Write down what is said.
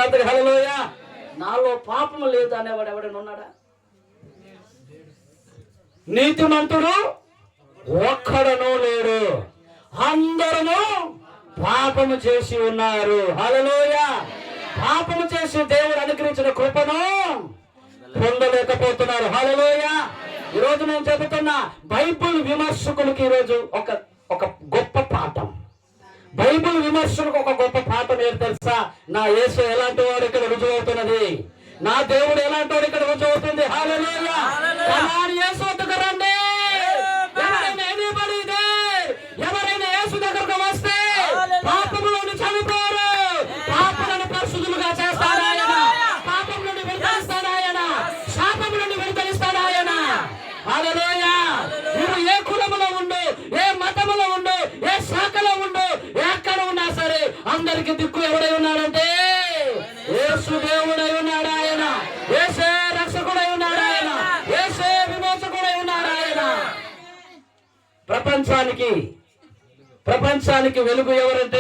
చెప్తారు హల్లెలూయా. నాలో పాపము లేదు అనేవాడు ఎవడైనా ఉన్నాడా? నీతిమంతుడు ఒక్కడనూ లేడు, అందరము పాపము చేసి ఉన్నారు. హల్లెలూయా. పాపము చేసి దేవుడు అనుగ్రహించిన కృపను పొందలేకపోతున్నారు. హల్లెలూయా. ఈరోజు నేను చెబుతున్నా, బైబిల్ విమర్శకులకి ఈరోజు ఒక గొప్ప పాఠం. బైబిల్ విమర్శకులకు ఒక గొప్ప పాఠం ఏంటి తెలుసా? నా యేసు ఎలాంటి వాడు ఇక్కడ రుజువు అవుతున్నది, నా దేవుడు ఎలాంటి వాడు ఇక్కడ రుజువు అవుతుంది. హల్లెలూయా. యేసు వద్దకు రండి. ఎవరైనా యేసు దగ్గరకు వస్తే పాపములను చనిపోరు, పాపలను పరిశుద్ధులుగా చేస్తాడు ఆయన, పాపం నుండి విడుదలిస్తాడు ఆయన, శాపం నుండి విడుదలిస్తాడు ఆయన. హల్లెలూయా. నువ్వు ఏ కులములో ఉండు, ఏ మతములో ఉండు, ఏ శాఖలో ఉండు, ఎక్కడ ఉన్నా సరే అందరికి దిక్కు ఎవడై ఉన్నాడంటే యేసు దేవుడై ఉన్నాడు ఆయన, యేసే రక్షకుడై ఉన్నాడు ఆయన, యేసే విమోచకుడై ఉన్నాడు ఆయన. ప్రపంచానికి వెలుగు ఎవరంటే